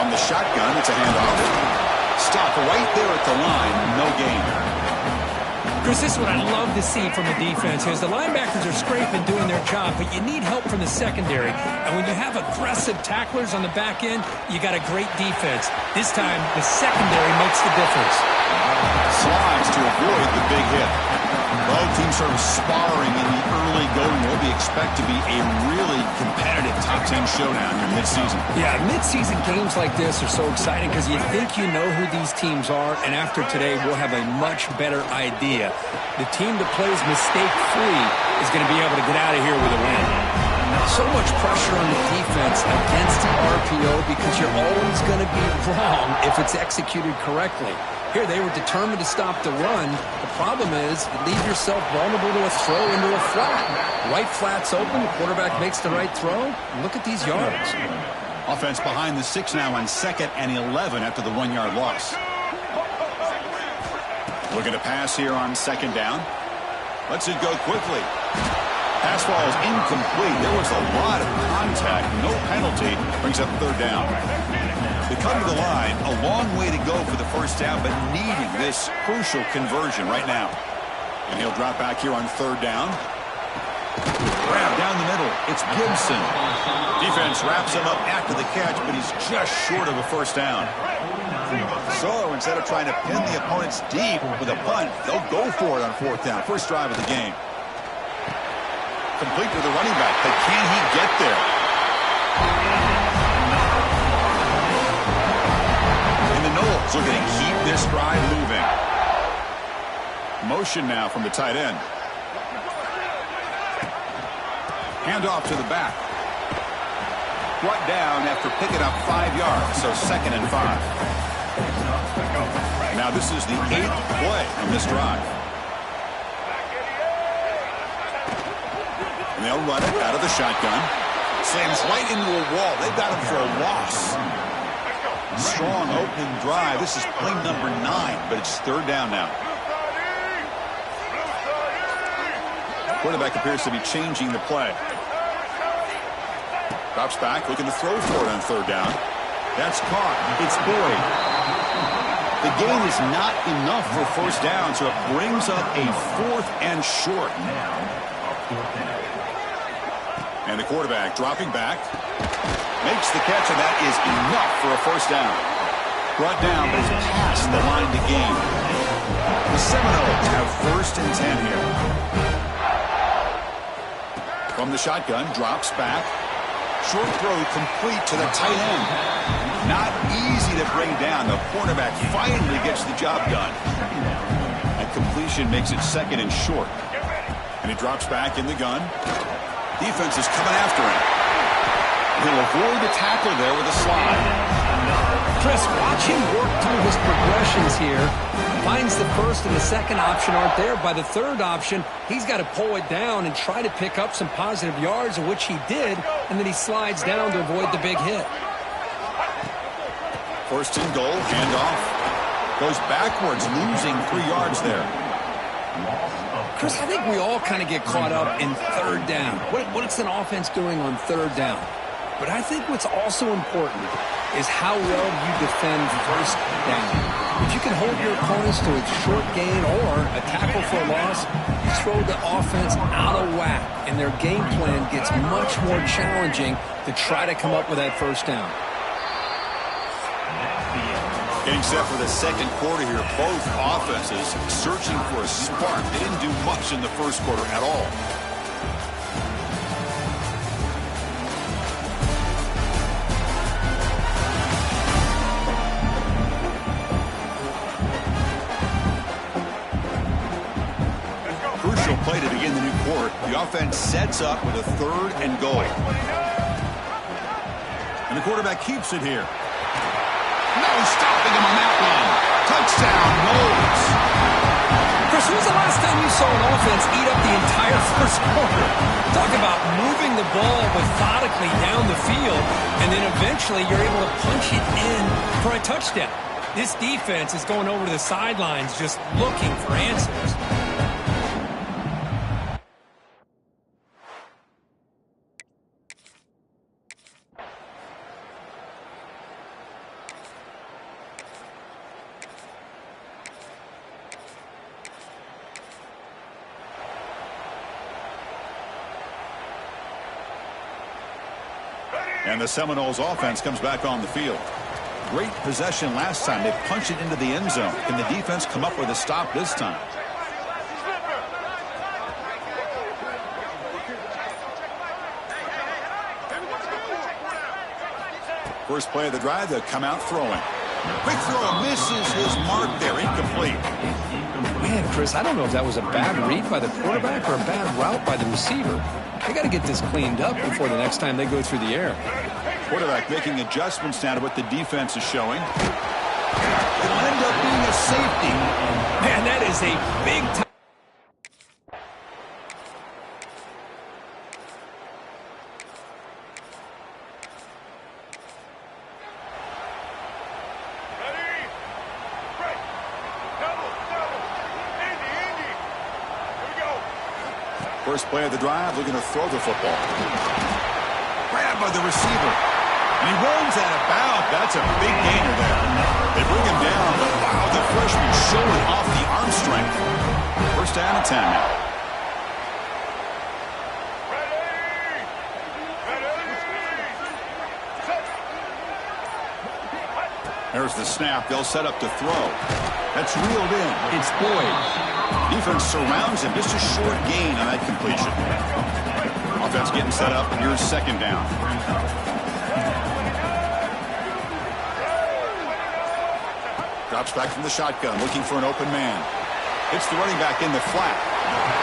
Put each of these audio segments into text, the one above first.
From the shotgun, it's a handoff. Stop right there at the line, no gain. Chris, this is what I love to see from the defense is the linebackers are scraping, doing their job, but you need help from the secondary. And when you have aggressive tacklers on the back end, you got a great defense. This time, the secondary makes the difference. Slides to avoid the big hit. Both teams sort of sparring in the early going. What we expect to be a really competitive top 10 showdown here mid-season. Yeah, mid-season games like this are so exciting because you think you know who these teams are, and after today, we'll have a much better idea. The team that plays mistake-free is going to be able to get out of here with a win. So much pressure on the defense against the RPO because you're always going to be wrong if it's executed correctly. Here, they were determined to stop the run. The problem is you leave yourself vulnerable to a throw into a flat. Right flat's open, the quarterback makes the right throw. And look at these yards. Offense behind the 6 now on 2nd and 11 after the 1-yard loss. Looking to pass here on 2nd down. Lets it go quickly. Pass ball is incomplete. There was a lot of contact. No penalty. Brings up 3rd down. They come to the line. A long way to go for the 1st down, but needing this crucial conversion right now. And he'll drop back here on 3rd down. Grab down the middle. It's Gibson. Defense wraps him up after the catch, but he's just short of a 1st down. So instead of trying to pin the opponents deep with a punt, they'll go for it on 4th down. First drive of the game. Complete to the running back, but can he get there? And the Knowles looking to keep this drive moving. Motion now from the tight end. Handoff to the back. Brought down after picking up 5 yards, so 2nd and 5. Now this is the 8th play on this drive. And they'll run it out of the shotgun. Slams right into a wall. They've got him for a loss. Strong opening drive. This is play number 9, but it's 3rd down now. Quarterback appears to be changing the play. Drops back, looking to throw for it on 3rd down. That's caught. It's Boyd. The gain is not enough for 1st down, so it brings up a 4th and short. And the quarterback dropping back. Makes the catch, and that is enough for a 1st down. Brought down, but it's past the line to gain. The Seminoles have 1st and 10 here. From the shotgun, drops back. Short throw complete to the tight end. Not easy to bring down. The cornerback finally gets the job done. And completion makes it 2nd and short. And he drops back in the gun. Defense is coming after him. He'll avoid the tackle there with a slide. Chris, watch him work through his progressions here. Finds the 1st and the 2nd option aren't there. By the 3rd option, he's got to pull it down and try to pick up some positive yards, which he did, and then he slides down to avoid the big hit. 1st and goal, handoff. Goes backwards, losing 3 yards there. Chris, I think we all kind of get caught up in 3rd down. What's an offense doing on 3rd down? But I think what's also important is how well you defend 1st down. If you can hold your opponents to a short gain or a tackle for a loss, you throw the offense out of whack, and their game plan gets much more challenging to try to come up with that 1st down. Getting set for the 2nd quarter here. Both offenses searching for a spark. They didn't do much in the 1st quarter at all. Crucial play to begin the new quarter. The offense sets up with a 3rd and goal. And the quarterback keeps it here. No stopping him on that one. Touchdown, Knowles. Chris, when was the last time you saw an offense eat up the entire 1st quarter? Talk about moving the ball methodically down the field, and then eventually you're able to punch it in for a touchdown. This defense is going over to the sidelines just looking for answers. And the Seminoles offense comes back on the field. Great possession last time. They punched it into the end zone. Can the defense come up with a stop this time? First play of the drive, they'll come out throwing. Quick throw, misses his mark there, incomplete. Man, Chris, I don't know if that was a bad read by the quarterback or a bad route by the receiver. They got to get this cleaned up before the next time they go through the air. Quarterback making adjustments now to what the defense is showing. It'll end up being a safety. Man, that is a big time. First play of the drive, looking to throw the football. Grabbed by the receiver. And he runs out of bounds. That's a big gainer there. They bring him down, but wow, the freshman showing off the arm strength. First down and 10 now. There's the snap. They'll set up to throw. That's reeled in. It's Boyd. Defense surrounds him. Just a short gain on that completion. Offense getting set up. Here's second down. Drops back from the shotgun, looking for an open man. Hits the running back in the flat.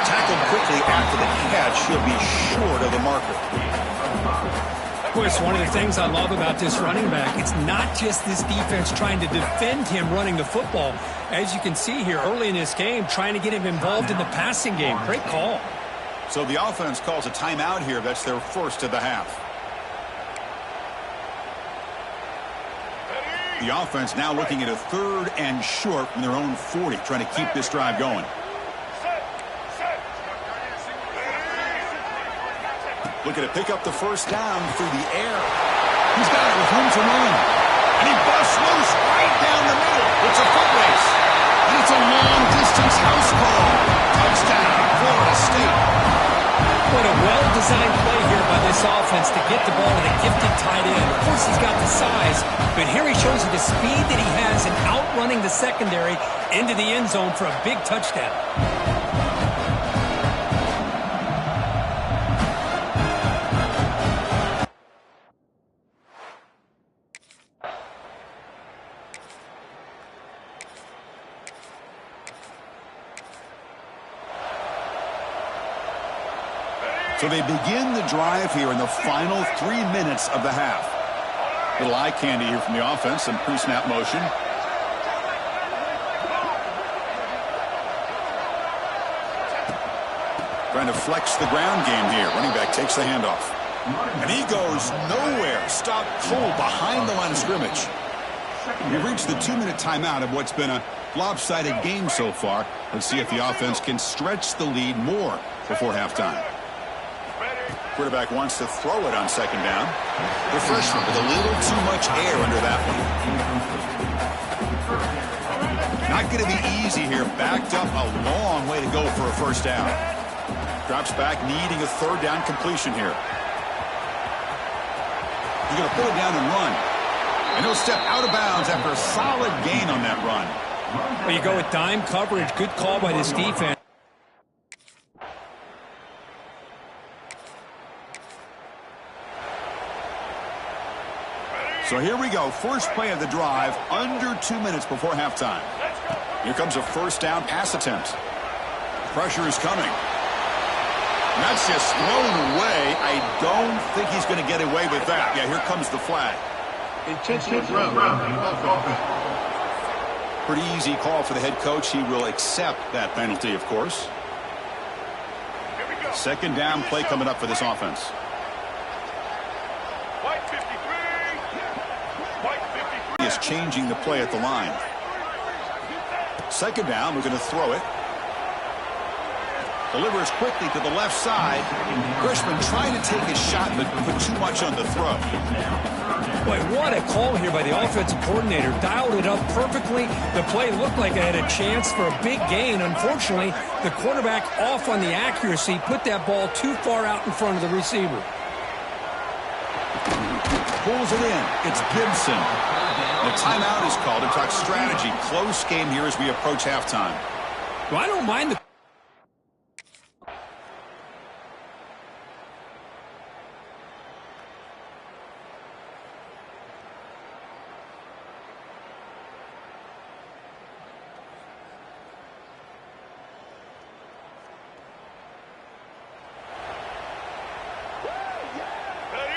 Tackled quickly after the catch. He'll be short of the marker. Of course, one of the things I love about this running back, it's not just this defense trying to defend him running the football. As you can see here early in this game, trying to get him involved in the passing game. Great call. So the offense calls a timeout here. That's their first of the half. The offense now looking at a 3rd and short from their own 40, trying to keep this drive going. Looking to pick up the first down through the air. He's got it with room to run. And he busts loose right down the middle. It's a foot race. And it's a long-distance house call. Touchdown, Florida State. What a well-designed play here by this offense to get the ball to the gifted tight end. Of course, he's got the size, but here he shows you the speed that he has in outrunning the secondary into the end zone for a big touchdown. So they begin the drive here in the final 3 minutes of the half. Little eye candy here from the offense, some pre-snap motion. Trying to flex the ground game here. Running back takes the handoff. And he goes nowhere. Stopped cold behind the line of scrimmage. We've reached the 2-minute timeout of what's been a lopsided game so far. Let's see if the offense can stretch the lead more before halftime. Quarterback wants to throw it on second down. The freshman with a little too much air under that one. Not going to be easy here. Backed up a long way to go for a first down. Drops back, needing a 3rd down completion here. He's going to pull it down and run. And he'll step out of bounds after a solid gain on that run. Well, you go with dime coverage. Good call by this defense. So here we go. First play of the drive, under 2 minutes before halftime. Here comes a first down pass attempt. Pressure is coming. And that's just thrown away. I don't think he's going to get away with that. Yeah, here comes the flag. Intentional ground. Pretty easy call for the head coach. He will accept that penalty, of course. Second down play coming up for this offense. He is changing the play at the line. Second down, we're going to throw it. Delivers quickly to the left side. Grisham trying to take a shot, but put too much on the throw. Boy, what a call here by the offensive coordinator. Dialed it up perfectly. The play looked like it had a chance for a big gain. Unfortunately, the quarterback off on the accuracy, put that ball too far out in front of the receiver. pulls it in. It's Gibson. The timeout is called to talk strategy. Close game here as we approach halftime. Well, I don't mind the...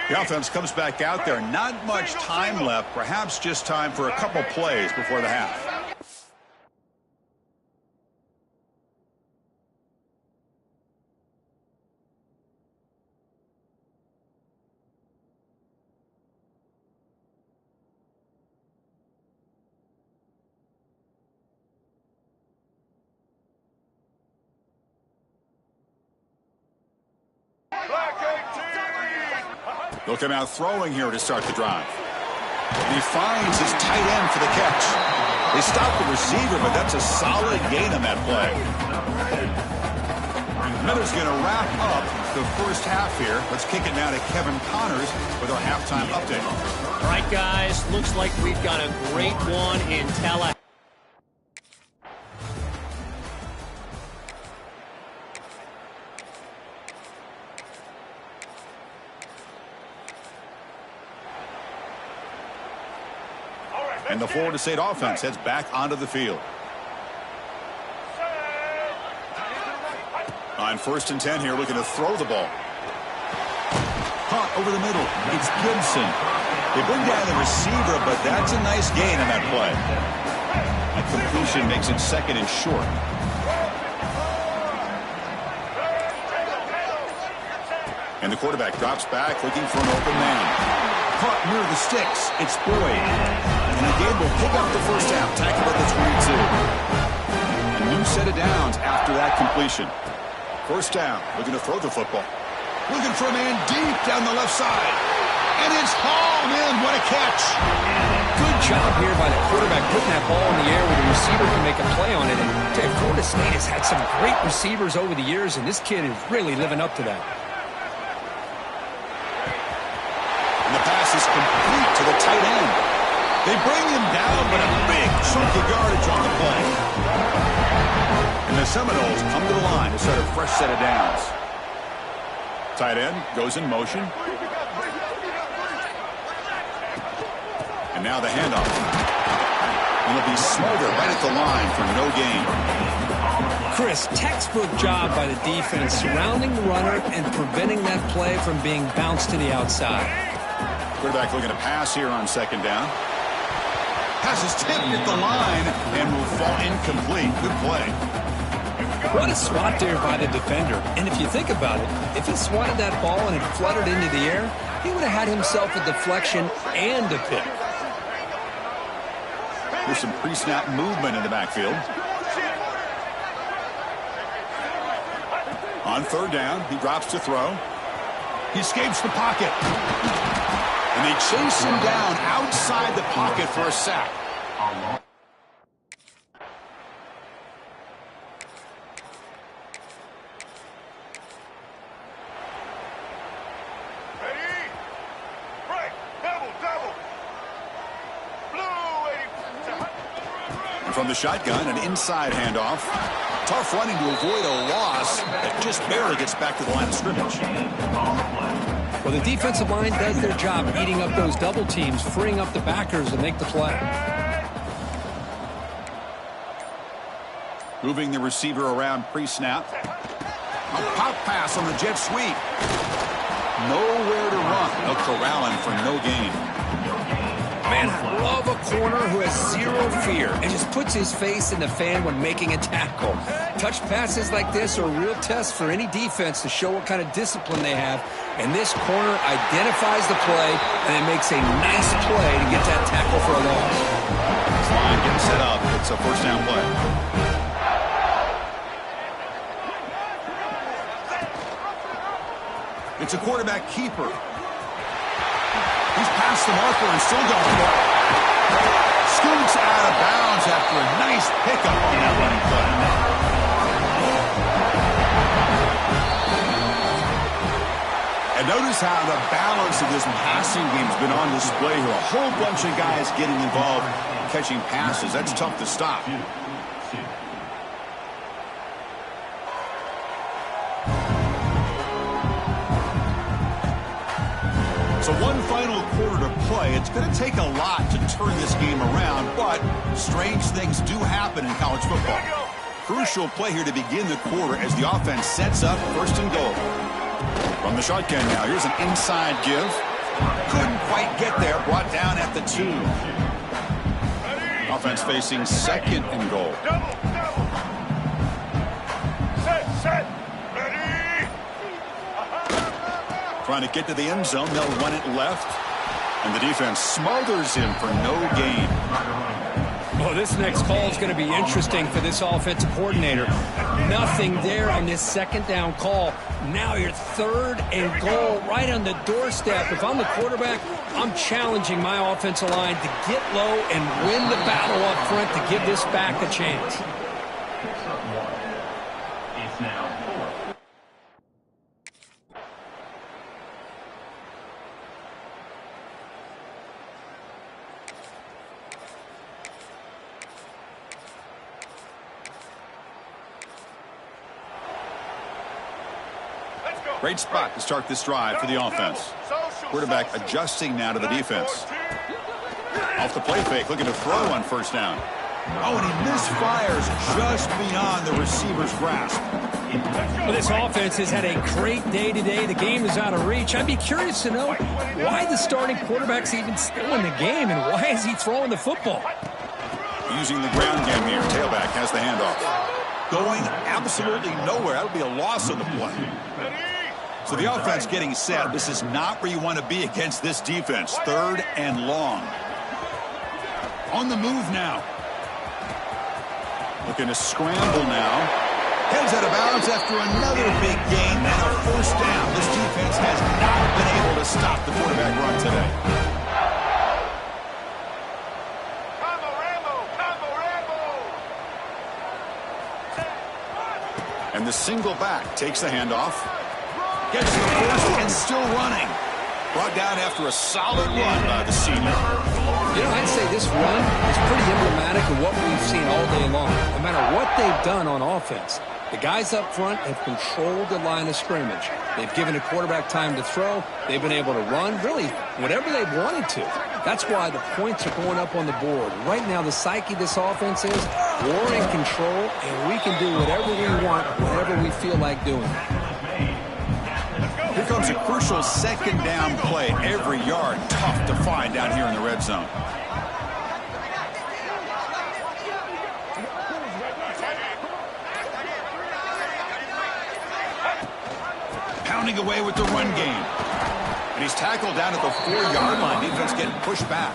The offense comes back out there. Not much time left. Perhaps just time for a couple plays before the half. They'll come out throwing here to start the drive. He finds his tight end for the catch. They stop the receiver, but that's a solid gain on that play. Miller's going to wrap up the first half here. Let's kick it now to Kevin Connors with our halftime update. All right, guys, looks like we've got a great one in Tallahassee. And the Florida State offense heads back onto the field. On 1st and 10 here, looking to throw the ball. Caught over the middle. It's Gibson. They bring down the receiver, but that's a nice gain on that play. A completion makes it 2nd and short. And the quarterback drops back, looking for an open man. Caught near the sticks. It's Boyd. And the game will pick up the first down. Tackled at the 22. A new set of downs after that completion. First down. Looking to throw the football. Looking for a man deep down the left side. And it's hauled in. What a catch. Good job here by the quarterback putting that ball in the air where the receiver can make a play on it. And Florida State has had some great receivers over the years, and this kid is really living up to that. And the pass is complete to the tight end. They bring him down, but a big chunk of yardage on the play. And the Seminoles come to the line to start a fresh set of downs. Tight end goes in motion. And now the handoff. And it'll be Smolder right at the line for no gain. Chris, textbook job by the defense surrounding the runner and preventing that play from being bounced to the outside. Quarterback looking to pass here on 2nd down. Pass is tipped at the line and will fall incomplete. Good play. What a swat there by the defender. And if you think about it, if he swatted that ball and it fluttered into the air, he would have had himself a deflection and a pick. There's some pre-snap movement in the backfield. On 3rd down, he drops to throw. He escapes the pocket. And they chase him down outside the pocket for a sack. And from the shotgun, an inside handoff. Tough running to avoid a loss that just barely gets back to the line of scrimmage. Well, the defensive line does their job eating up those double teams, freeing up the backers to make the play. Moving the receiver around pre-snap. A pop pass on the jet sweep. Nowhere to run. They'll corral him for no gain. Man, I love a corner who has zero fear and just puts his face in the fan when making a tackle. Touch passes like this are a real test for any defense to show what kind of discipline they have. And this corner identifies the play and it makes a nice play to get that tackle for a loss. This line getting set up. It's a first down play. It's a quarterback keeper. He's past the marker and still going. Scoots out of bounds after a nice pickup on that running play. And notice how the balance of this passing game has been on display here. A whole bunch of guys getting involved catching passes. That's tough to stop. So one final quarter to play. It's going to take a lot to turn this game around, but strange things do happen in college football. Crucial play here to begin the quarter as the offense sets up first and goal. From the shotgun now, here's an inside give. Couldn't quite get there, brought down at the 2. Offense facing second and goal. Set. Ready. Trying to get to the end zone, they'll run it left. And the defense smothers him for no gain. Well, this next call is going to be interesting for this offensive coordinator. Nothing there on this second down call. Now you're third and goal right on the doorstep. If I'm the quarterback, I'm challenging my offensive line to get low and win the battle up front to give this back a chance. It's now 4th. Great spot to start this drive for the offense. Quarterback adjusting now to the defense. Off the play fake, looking to throw on first down. Oh, and he misfires just beyond the receiver's grasp. Well, this offense has had a great day today. The game is out of reach. I'd be curious to know why the starting quarterback's even still in the game and why is he throwing the football? Using the ground game here. Tailback has the handoff. Going absolutely nowhere. That'll be a loss on the play. So the offense getting set. This is not where you want to be against this defense. Third and long. On the move now. Looking to scramble now. Heads out of bounds after another big gain and a first down. This defense has not been able to stop the quarterback run today. And the single back takes the handoff. Gets to the first and still running. Brought down after a solid run by the senior. You know, I'd say this run is pretty emblematic of what we've seen all day long. No matter what they've done on offense, the guys up front have controlled the line of scrimmage. They've given the quarterback time to throw. They've been able to run, really, whatever they've wanted to. That's why the points are going up on the board. Right now, the psyche of this offense is we're in control, and we can do whatever we want, whatever we feel like doing. Here comes a crucial second down play. Every yard tough to find down here in the red zone. Pounding away with the run game. And he's tackled down at the 4-yard line. Defense getting pushed back.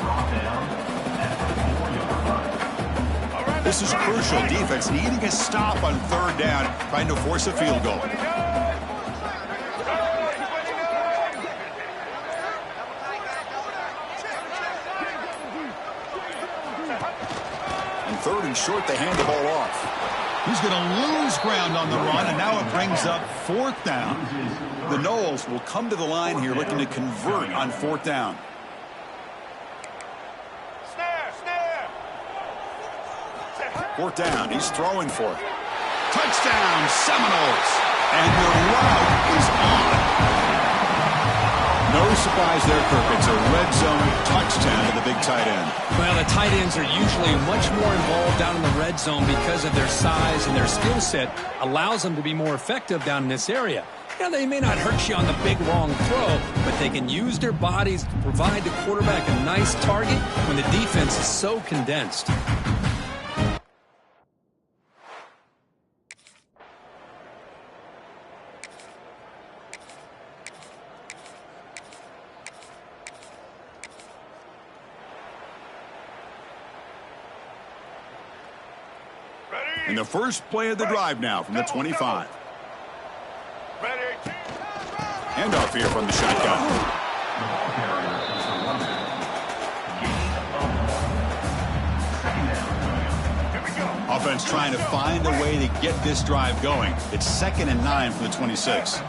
This is crucial. Defense needing a stop on third down, trying to force a field goal. Third and short, they hand the ball off. He's going to lose ground on the run, and now it brings up 4th down. The Noles will come to the line here looking to convert on 4th down. Snare. 4th down, he's throwing for it. Touchdown, Seminoles! And the route is on. No surprise there, Kirk. It's a red zone touchdown to the big tight end. Well, the tight ends are usually much more involved down in the red zone because of their size and their skill set allows them to be more effective down in this area. Now, they may not hurt you on the big, long throw, but they can use their bodies to provide the quarterback a nice target when the defense is so condensed. And the first play of the drive now from the 25. Handoff here from the shotgun. Offense trying to find a way to get this drive going. It's 2nd and 9 from the 26.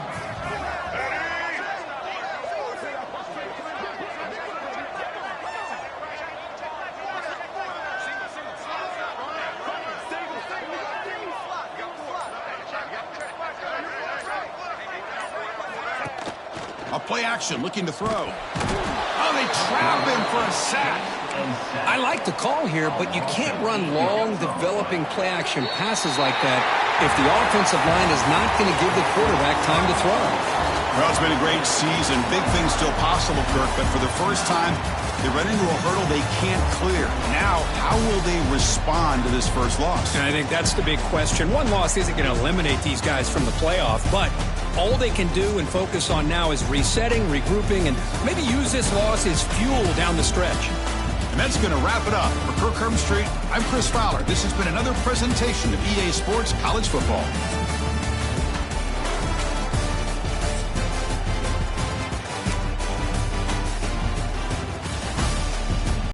action, looking to throw. Oh, they trap him for a sack. I like the call here, but you can't run long, developing play-action passes like that if the offensive line is not going to give the quarterback time to throw. Well, it's been a great season. Big things still possible, Kirk, but for the first time, they run into a hurdle they can't clear. Now, how will they respond to this first loss? And I think that's the big question. One loss isn't going to eliminate these guys from the playoff, but all they can do and focus on now is resetting, regrouping, and maybe use this loss as fuel down the stretch. And that's going to wrap it up. For Kirk Street, I'm Chris Fowler. This has been another presentation of EA Sports College Football.